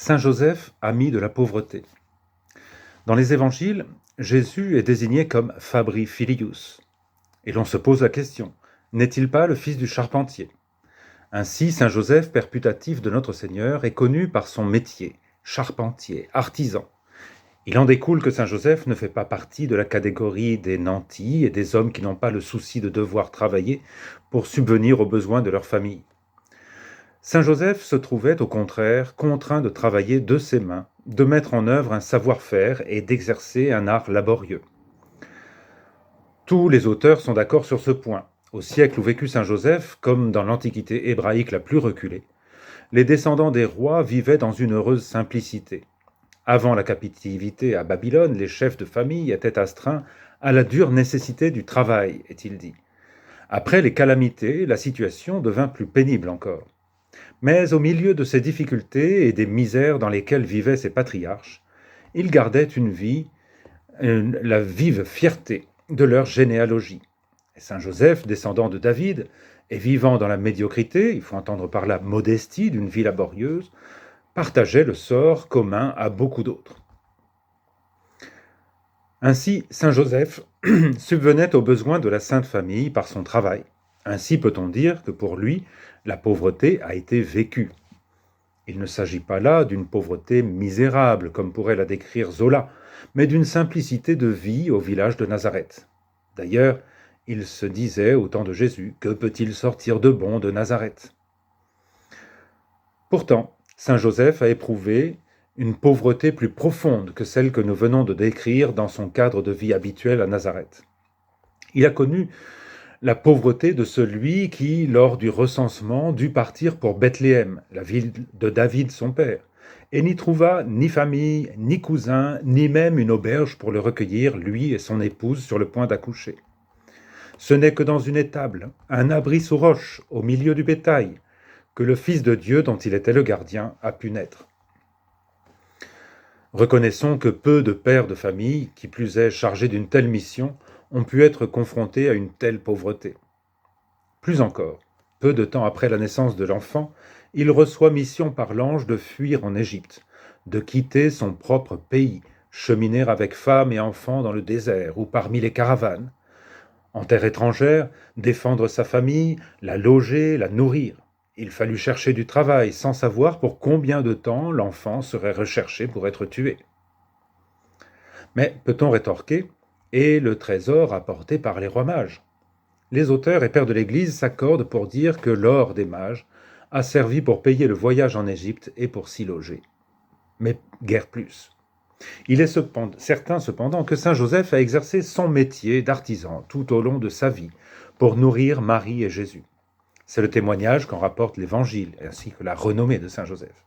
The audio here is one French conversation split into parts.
Saint Joseph, ami de la pauvreté. Dans les évangiles, Jésus est désigné comme Fabri Filius. Et l'on se pose la question, n'est-il pas le fils du charpentier? Ainsi, Saint Joseph, père putatif de notre Seigneur, est connu par son métier, charpentier, artisan. Il en découle que Saint Joseph ne fait pas partie de la catégorie des nantis et des hommes qui n'ont pas le souci de devoir travailler pour subvenir aux besoins de leur famille. Saint Joseph se trouvait au contraire contraint de travailler de ses mains, de mettre en œuvre un savoir-faire et d'exercer un art laborieux. Tous les auteurs sont d'accord sur ce point. Au siècle où vécut Saint Joseph, comme dans l'Antiquité hébraïque la plus reculée, les descendants des rois vivaient dans une heureuse simplicité. Avant la captivité à Babylone, les chefs de famille étaient astreints à la dure nécessité du travail, est-il dit. Après les calamités, la situation devint plus pénible encore. Mais au milieu de ces difficultés et des misères dans lesquelles vivaient ces patriarches, ils gardaient la vive fierté de leur généalogie. Et Saint Joseph, descendant de David, et vivant dans la médiocrité, il faut entendre par là modestie d'une vie laborieuse, partageait le sort commun à beaucoup d'autres. Ainsi, Saint Joseph subvenait aux besoins de la Sainte Famille par son travail. Ainsi peut-on dire que pour lui, la pauvreté a été vécue. Il ne s'agit pas là d'une pauvreté misérable, comme pourrait la décrire Zola, mais d'une simplicité de vie au village de Nazareth. D'ailleurs, il se disait au temps de Jésus, que peut-il sortir de bon de Nazareth? Pourtant, Saint Joseph a éprouvé une pauvreté plus profonde que celle que nous venons de décrire dans son cadre de vie habituel à Nazareth. Il a connu la pauvreté de celui qui, lors du recensement, dut partir pour Bethléem, la ville de David son père, et n'y trouva ni famille, ni cousin, ni même une auberge pour le recueillir, lui et son épouse, sur le point d'accoucher. Ce n'est que dans une étable, un abri sous roche, au milieu du bétail, que le Fils de Dieu, dont il était le gardien, a pu naître. Reconnaissons que peu de pères de famille, qui plus est chargés d'une telle mission, ont pu être confrontés à une telle pauvreté. Plus encore, peu de temps après la naissance de l'enfant, il reçoit mission par l'ange de fuir en Égypte, de quitter son propre pays, cheminer avec femmes et enfants dans le désert ou parmi les caravanes. En terre étrangère, défendre sa famille, la loger, la nourrir. Il fallut chercher du travail sans savoir pour combien de temps l'enfant serait recherché pour être tué. Mais peut-on rétorquer, et le trésor apporté par les rois mages? Les auteurs et pères de l'Église s'accordent pour dire que l'or des mages a servi pour payer le voyage en Égypte et pour s'y loger. Mais guère plus. Il est certain cependant que Saint Joseph a exercé son métier d'artisan tout au long de sa vie pour nourrir Marie et Jésus. C'est le témoignage qu'en rapporte l'Évangile, ainsi que la renommée de Saint Joseph.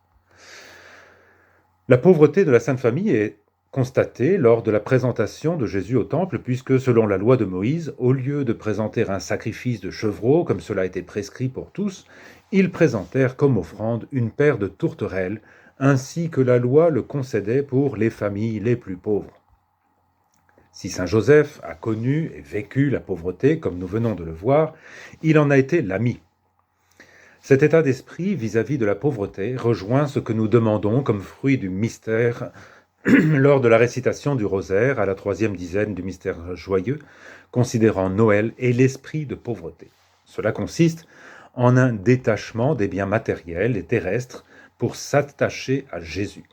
La pauvreté de la Sainte Famille est constatée lors de la présentation de Jésus au temple, puisque selon la loi de Moïse, au lieu de présenter un sacrifice de chevreau, comme cela était prescrit pour tous, ils présentèrent comme offrande une paire de tourterelles, ainsi que la loi le concédait pour les familles les plus pauvres. Si Saint Joseph a connu et vécu la pauvreté, comme nous venons de le voir, il en a été l'ami. Cet état d'esprit vis-à-vis de la pauvreté rejoint ce que nous demandons comme fruit du mystère lors de la récitation du rosaire à la 3e dizaine du mystère joyeux, considérant Noël et l'esprit de pauvreté. Cela consiste en un détachement des biens matériels et terrestres pour s'attacher à Jésus.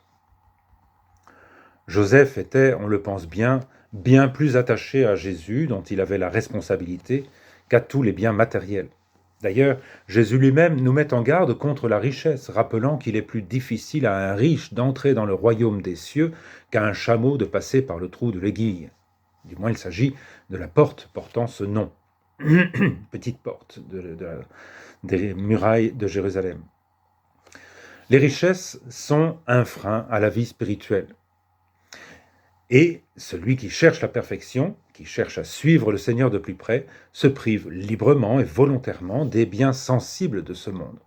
Joseph était, on le pense bien plus attaché à Jésus, dont il avait la responsabilité, qu'à tous les biens matériels. D'ailleurs, Jésus lui-même nous met en garde contre la richesse, rappelant qu'il est plus difficile à un riche d'entrer dans le royaume des cieux qu'à un chameau de passer par le trou de l'aiguille. Du moins, il s'agit de la porte portant ce nom. Petite porte des murailles de Jérusalem. Les richesses sont un frein à la vie spirituelle. Et celui qui cherche la perfection, qui cherche à suivre le Seigneur de plus près, se prive librement et volontairement des biens sensibles de ce monde.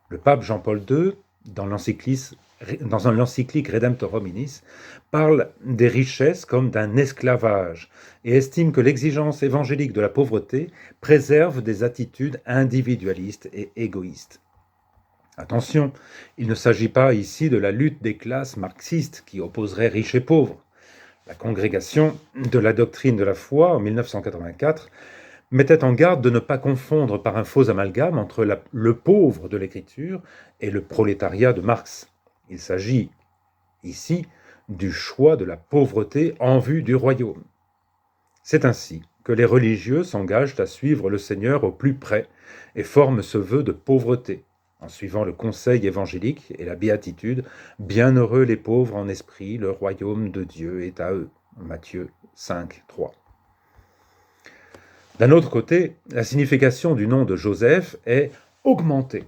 Le pape Jean-Paul II, dans l'encyclique Redemptor Hominis, parle des richesses comme d'un esclavage et estime que l'exigence évangélique de la pauvreté préserve des attitudes individualistes et égoïstes. Attention, il ne s'agit pas ici de la lutte des classes marxistes qui opposeraient riches et pauvres. La congrégation de la doctrine de la foi, en 1984, mettait en garde de ne pas confondre par un faux amalgame entre le pauvre de l'écriture et le prolétariat de Marx. Il s'agit ici du choix de la pauvreté en vue du royaume. C'est ainsi que les religieux s'engagent à suivre le Seigneur au plus près et forment ce vœu de pauvreté, en suivant le conseil évangélique et la béatitude « Bienheureux les pauvres en esprit, le royaume de Dieu est à eux » Matthieu 5, 3. D'un autre côté, la signification du nom de Joseph est « augmenté ».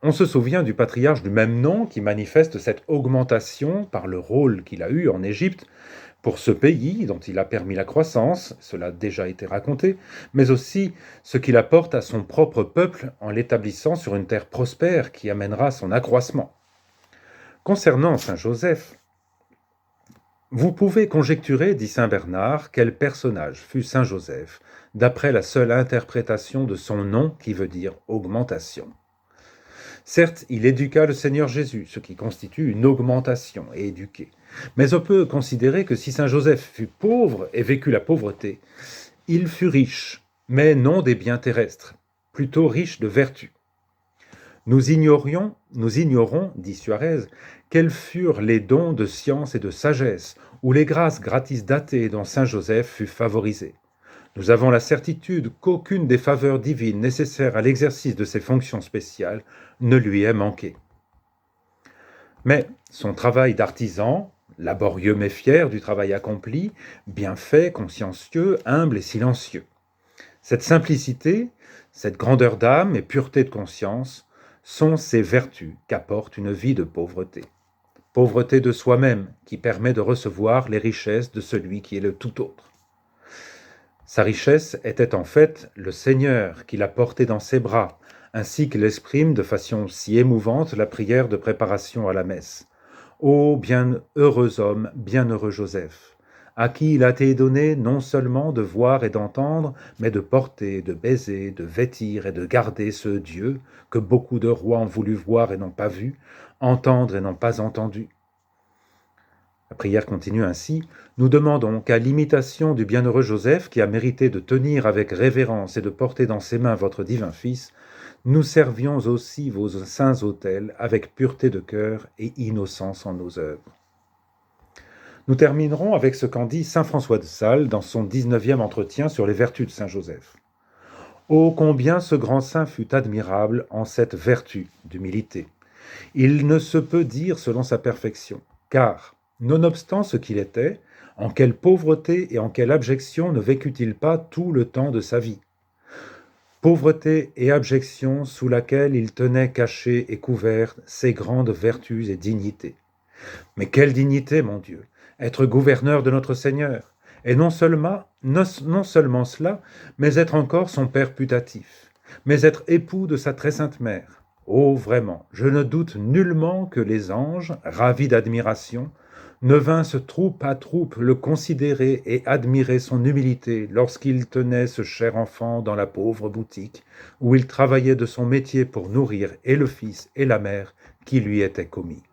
On se souvient du patriarche du même nom qui manifeste cette augmentation par le rôle qu'il a eu en Égypte pour ce pays dont il a permis la croissance, cela a déjà été raconté, mais aussi ce qu'il apporte à son propre peuple en l'établissant sur une terre prospère qui amènera son accroissement. Concernant Saint Joseph, vous pouvez conjecturer, dit saint Bernard, quel personnage fut Saint Joseph, d'après la seule interprétation de son nom qui veut dire augmentation. Certes, il éduqua le Seigneur Jésus, ce qui constitue une augmentation et éduquer. Mais on peut considérer que si saint Joseph fut pauvre et vécut la pauvreté, il fut riche, mais non des biens terrestres, plutôt riche de vertus. Nous ignorons, dit Suarez, quels furent les dons de science et de sagesse, ou les grâces gratis datées dont saint Joseph fut favorisé. Nous avons la certitude qu'aucune des faveurs divines nécessaires à l'exercice de ses fonctions spéciales ne lui est manquée. Mais son travail d'artisan, laborieux mais fier du travail accompli, bien fait, consciencieux, humble et silencieux. Cette simplicité, cette grandeur d'âme et pureté de conscience sont ces vertus qu'apporte une vie de pauvreté. Pauvreté de soi-même qui permet de recevoir les richesses de celui qui est le tout autre. Sa richesse était en fait le Seigneur qui l'a porté dans ses bras, ainsi que l'exprime de façon si émouvante la prière de préparation à la messe. Ô bienheureux homme, bienheureux Joseph, à qui il a été donné non seulement de voir et d'entendre, mais de porter, de baiser, de vêtir et de garder ce Dieu que beaucoup de rois ont voulu voir et n'ont pas vu, entendre et n'ont pas entendu. La prière continue ainsi. Nous demandons qu'à l'imitation du bienheureux Joseph, qui a mérité de tenir avec révérence et de porter dans ses mains votre divin Fils, nous servions aussi vos saints autels avec pureté de cœur et innocence en nos œuvres. Nous terminerons avec ce qu'en dit saint François de Sales dans son 19e entretien sur les vertus de saint Joseph. Ô combien ce grand saint fut admirable en cette vertu d'humilité. Il ne se peut dire selon sa perfection, car, nonobstant ce qu'il était, en quelle pauvreté et en quelle abjection ne vécut-il pas tout le temps de sa vie? Pauvreté et abjection sous laquelle il tenait cachées et couvertes ses grandes vertus et dignités. Mais quelle dignité, mon Dieu, être gouverneur de notre Seigneur, et non seulement cela, mais être encore son Père putatif, mais être époux de sa très sainte mère. Oh, vraiment, je ne doute nullement que les anges, ravis d'admiration, ne vinssent troupe à troupe le considérer et admirer son humilité lorsqu'il tenait ce cher enfant dans la pauvre boutique, où il travaillait de son métier pour nourrir et le fils et la mère qui lui étaient commis.